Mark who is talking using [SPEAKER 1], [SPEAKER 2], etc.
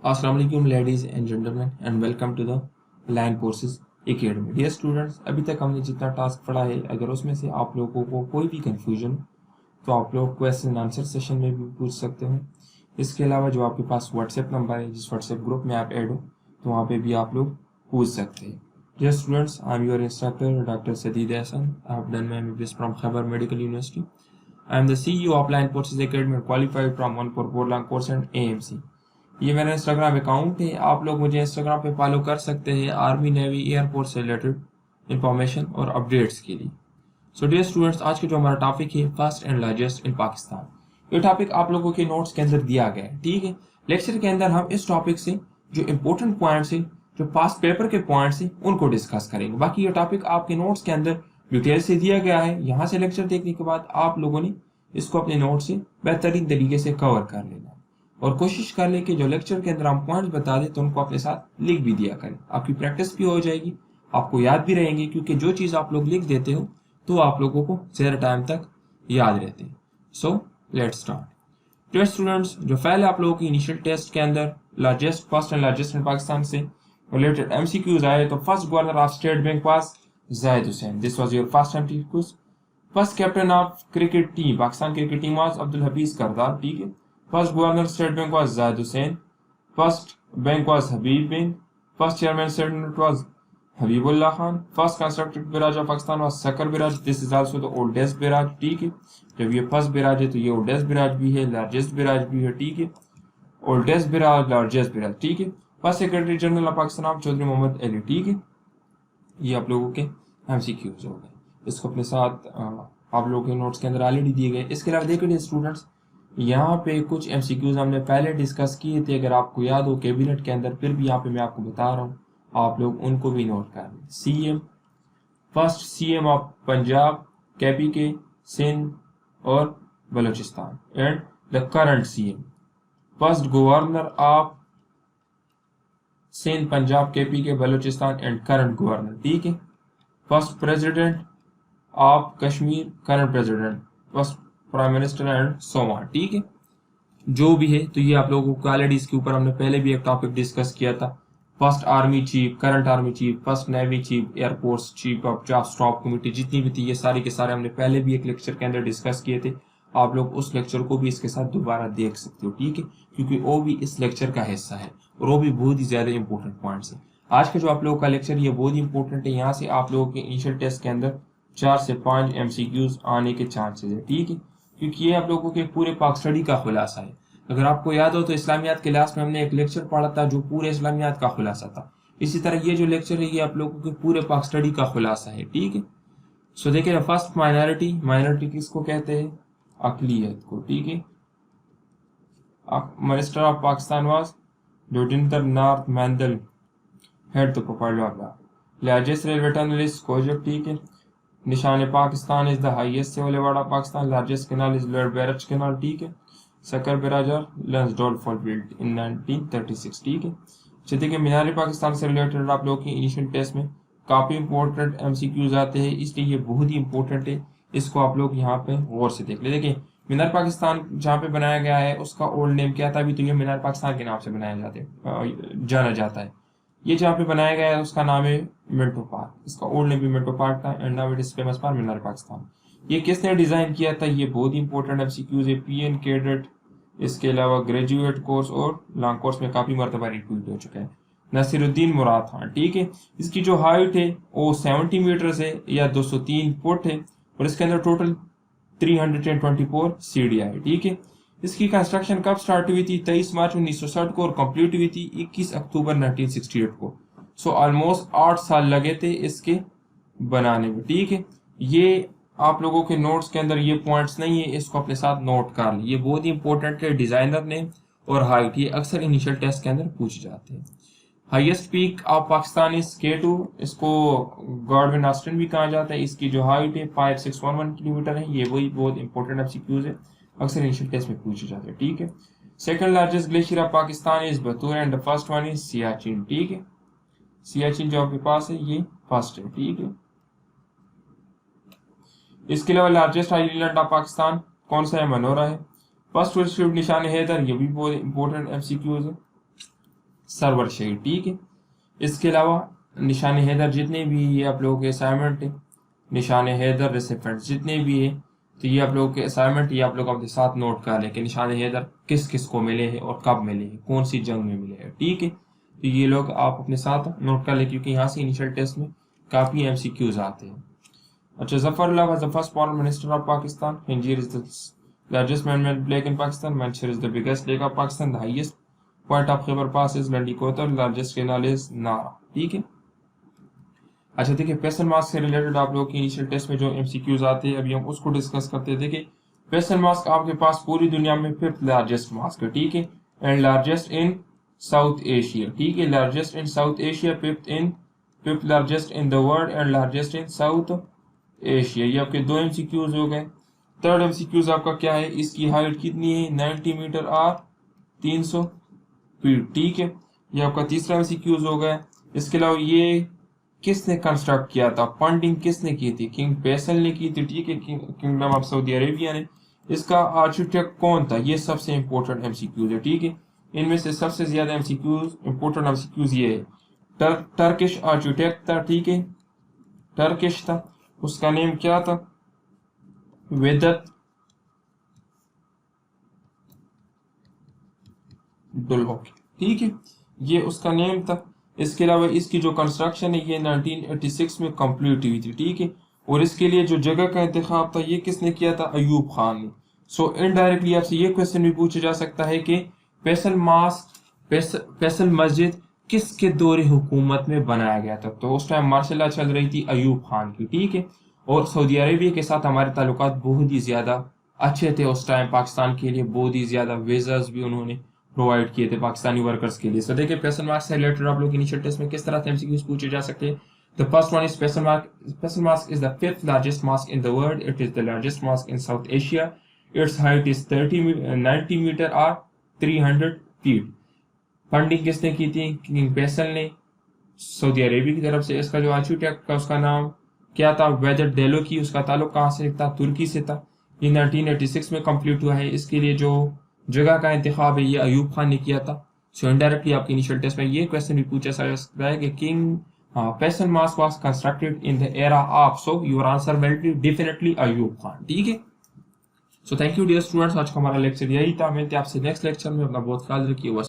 [SPEAKER 1] Assalamu alaikum ladies and gentlemen and welcome to the Land Forces Academy. Dear students, अभी तक हमने जितना task पढ़ा है, अगर उसमें से आप लोगों को कोई भी कंफ्यूजन तो आप लोग क्वेश्चन आंसर सेशन में भी पूछ सकते हो। इसके अलावा जो आपके पास व्हाट्सएप नंबर है, जिस व्हाट्सएप ग्रुप में आप ऐड हो, तो वहाँ पे भी आप लोग पूछ सकते हैं। Dear students, I am your instructor, Dr. Sadid Hassan. I have done my MBBS from Khyber Medical University. I am the CEO of Land Forces Academy and qualified from 144 Lang course and AMC. ये मेरा Instagram account है। आप लोग मुझे Instagram पे follow कर सकते हैं आर्मी नेवी एयरफोर्स से रिलेटेड इंफॉर्मेशन और अपडेट्स के लिए। सो डियर स्टूडेंट्स, आज का जो हमारा टॉपिक है first and largest in Pakistan, ये टॉपिक आप लोगों के नोट्स के अंदर दिया गया है। ठीक है, लेक्चर के अंदर हम इस टॉपिक से जो इंपॉर्टेंट पॉइंट्स है, जो पास्ट पेपर के पॉइंट्स है, उनको डिस्कस करेंगे। बाकी ये टॉपिक आपके नोट्स के अंदर डिटेल से दिया गया है। यहाँ से लेक्चर देखने के बाद आप लोगों ने इसको अपने नोट से बेहतरीन तरीके से कवर कर लेना और कोशिश कर ले कि जो लेक्चर के अंदर हम पॉइंट्स बता दें तो उनको अपने साथ लिख भी दिया करें। आपकी प्रैक्टिस भी हो जाएगी, आपको याद भी रहेंगे, क्योंकि जो चीज़ आप लोग लिख देते हो तो आप लोगों को ज़्यादा टाइम तक याद रहते हैं। So let's start. Dear students, जो फाइल आप लोगों की इनिशियल टेस्ट के अंदर first and largest in Pakistan से रिलेटेड MCQs आए, तो first governor of state bank was Zahid Hussain. This was your first MCQs। First captain of cricket team, Pakistan cricket team was Abdul Hafeez Kardar. ठीक है, First Governor State Bank was Zahid Hussain. First Bank was Habib Bank. First Chairman Senate was Habibullah Khan. First constructed Biraj of Pakistan was Sakar Biraj. This is also the oldest Biraj. ठीक है, जब ये first बिराज है तो ये oldest बिराज भी है, largest बिराज भी है। ठीक है, ओल्डेस्ट बिराज, लार्जेस्ट बिराज। ठीक है, first secretary general of Pakistan आप चौधरी मोहम्मद अली। ठीक है, ये आप लोगों के MCQs हो गए। इसको अपने साथ आप लोगों के नोट्स के अंदर ऑलरेडी दिए गए। इसके अलावा देखिए स्टूडेंट्स, यहाँ पे कुछ MCQs हमने पहले डिस्कस किए थे, अगर आपको याद हो कैबिनेट के अंदर, फिर भी यहाँ पे मैं आपको बता रहा हूँ, आप लोग उनको भी नोट कर लें। CM, first CM of Punjab, KPK, Sindh और Balochistan, and the current CM, first governor of Sindh, Punjab, KPK, Balochistan and current governor. ठीक है, first president of Kashmir, current president, first prime minister and so on. ठीक है, जो भी है तो ये आप लोगों को ऑलरेडी इसके ऊपर हमने पहले भी एक टॉपिक डिस्कस किया था। First army chief, current army chief, first navy chief, air force chief of staff committee, जितनी भी थी ये सारे के सारे हमने पहले भी एक लेक्चर के अंदर डिस्कस किए थे। आप लोग उस लेक्चर को भी इसके साथ दोबारा देख सकते हो। ठीक है, क्योंकि वो भी इस लेक्चर का हिस्सा है और वो भी बहुत ही ज्यादा इंपॉर्टेंट पॉइंट्स है। आज का जो आप लोगों का लेक्चर ये बहुत ही इंपॉर्टेंट है। यहाँ से आप लोगों के इनिशियल टेस्ट के अंदर 4 से 5 MCQs आने के चांसेस है। ठीक है, क्योंकि ये आप लोगों के पूरे पाक स्टडी का खुलासा है। अगर आपको याद हो तो इस्लामियात के क्लास में हमने एक लेक्चर पढ़ा था जो पूरे इस्लामियात का खुलासा था। इसी तरह ये जो लेक्चर है ये आप लोगों के पूरे पाक स्टडी का खुलासा है। ठीक है, सो देखिए, फर्स्ट माइनॉरिटी, माइनॉरिटी किसको कहते हैं? अकलियत को। ठीक है, minister of Pakistan was Jogendra Nath Mandal, head the profile of largest railway tunnel is Khojak. ठीक है, Nishan Pakistan is the highest civil award of Pakistan, largest canal is Lloyd Barrage canal. ठीक है, Sukkur barrage Lansdowne fall build in 1936। ठीक है, देखिए मीनार पाकिस्तान से रिलेटेड आप लोगों की इनिशियल टेस्ट में काफी इंपॉर्टेंट MCQs आते हैं, इसलिए ये बहुत ही इंपॉर्टेंट है। इसको आप लोग यहाँ पे गौर से देख ले। देखिए मीनार पाकिस्तान जहाँ पे बनाया गया है उसका ओल्ड नेम क्या था? अभी तो ये मीनार पाकिस्तान के नाम से जाना जाता है। ये जहाँ पे बनाया गया है उसका नाम है मिंटो पार्क, इसका ओल्ड नेम भी मिंटो पार्क था and now it is famous for Minar Pakistan. ये किसने डिजाइन किया था? ये बहुत ही इंपॉर्टेंट MCQs है। PN कैडेट, इसके अलावा ग्रेजुएट कोर्स और लॉन्ग कोर्स में काफी मरतबा रिपीट हो चुका है। नसीरुद्दीन मुराद खान। ठीक है, इसकी जो हाइट है वो 70 मीटर है या 203 फुट है और इसके अंदर टोटल 324 सीढ़ियां है। ठीक है, इसकी कंस्ट्रक्शन कब स्टार्ट हुई थी? 23 मार्च 1960 को और कंप्लीट हुई थी 21 अक्टूबर 1968 को। सो ऑलमोस्ट 8 साल लगे थे इसके बनाने में। ठीक है, ये आप लोगों के नोट्स के अंदर ये पॉइंट्स नहीं है, इसको अपने साथ नोट कर ली। ये बहुत ही इंपॉर्टेंट है, डिजाइनर नेम और हाइट, ये अक्सर इनिशियल टेस्ट के अंदर पूछे जाते हैं। Highest peak of Pakistan is K2, इसको गॉडविन ऑस्टिन भी कहा जाता है। इसकी जो हाइट है 5611 किलोमीटर है। ये वही बहुत इंपॉर्टेंट MCQs है, अक्सर इनिशियल टेस्ट में पूछे जाते हैं। ठीक है, second largest glacier of Pakistan is Batura and the first one is Siachen. ठीक है, सियाचिन जो आपके पास है ये फर्स्ट है। ठीक है, इसके अलावा लार्जेस्ट आइलैंड ऑफ पाकिस्तान कौन सा है? मनोरा है। फर्स्ट रिसीव्ड निशान हैदर, ये भी बहुत इंपॉर्टेंट MCQs है। सरवर शहीद, ठीक है। इसके अलावा निशान हैदर जितने भी ये आप लोगों के असाइनमेंट है, निशान हैदर रेसिपेंट जितने भी है, तो ये आप लोगों के असाइनमेंट ये आप लोग अपने साथ नोट कर लें कि निशान हैदर किस किस को मिले हैं और कब मिले हैं, कौन सी जंग में मिले हैं, ठीक है। तो ये लोग आप अपने साथ नोट कर लें क्योंकि यहाँ से इनिशियल टेस्ट में काफ़ी MCQs आते हैं। अच्छा, Zafrullah was the first foreign minister of Pakistan. Tangier is the largest man-made lake in Pakistan. Manchester is the biggest lake of Pakistan. The highest point of Khyber Pass is Landi Kotar. Largest canal is Nara. ठीक है। अच्छा देखिए, question marks से related आप लोगों की initial test में जो MCQs आते हैं अभी हम उसको डिस्कस करते हैं। देखिए, क्वेश्चन मार्क्स आपके पास पूरी दुनिया में 5th लार्जेस्ट मार्क्स है, ठीक है, and largest in south Asia, ठीक है, largest in south Asia, 5th largest in the world and largest in south Asia. ये आपके 2 MCQs हो गए। थर्ड MCQs आपका क्या है, इसकी हाइट कितनी है, 90 मीटर और 300 फीट, ठीक है। ये आपका तीसरा MCQs हो गया। इसके अलावा ये किसने कंस्ट्रक्ट किया था, फंडिंग किसने की थी, किंग फैसल ने की थी, ठीक है, किंगडम ऑफ सऊदी अरेबिया ने। इसका आर्किटेक्ट कौन था, ये सबसे इंपॉर्टेंट MCQs है, ठीक है। इनमें से सबसे ज्यादा इंपॉर्टेंट MCQs ये है। टर्किश आर्किटेक्ट था, ठीक है, टर्किश था, उसका नेम क्या था, वेदत डुल्होक, ठीक है, ये उसका नेम था। इसके अलावा इसकी जो कंस्ट्रक्शन है ये 1986 में कंप्लीट हुई थी, ठीक है, और इसके लिए जो जगह का इंतखाब था ये किसने किया था, अयूब खान ने। सो इनडायरेक्टली आपसे ये क्वेश्चन भी पूछा जा सकता है कि फैसल मस्जिद किसके दौरे हुकूमत में बनाया गया था। तो उस टाइम मार्शल लॉ चल रही थी अयूब खान की, ठीक है, और सऊदी अरेबिया के साथ हमारे ताल्लुकात बहुत ही ज़्यादा अच्छे थे उस टाइम। पाकिस्तान के लिए बहुत ही ज़्यादा वीज़ास भी उन्होंने प्रोवाइड किए थे पाकिस्तानी वर्कर्स के लिए। सो देखिए, क्वेश्चन मार्क्स से रिलेटेड आप लोग इनिशियल टेस्ट में किस तरह से MCQs पूछे जा सकते हैं। The first one is special mosque is the 5th largest mosque in the world. It is the largest mosque in South Asia. Its height is 90 meter or 300 feet. Funding किसने की थी, किंग फैसल ने, Saudi Arabia की तरफ से। इसका जो architect का उसका नाम क्या था, वेदर डेलो की। उसका ताल्लुक कहाँ से था, तुर्की से था। ये 1986 में कंप्लीट हुआ है। इसके लिए जो जगह का इंतखाब है ये अयूब खान ने किया था। सो इनडायरेक्टली आपके इनिशियल टेस्ट में ये क्वेश्चन भी पूछा जा सकता है कि King Faisal Mosque was constructed in the era of, so your answer will be definitely Ayub Khan, ठीक है। So thank you dear students, आज का हमारा लेक्चर यही था। मिलते हैं आपसे नेक्स्ट लेक्चर में। अपना बहुत ख्याल रखिए।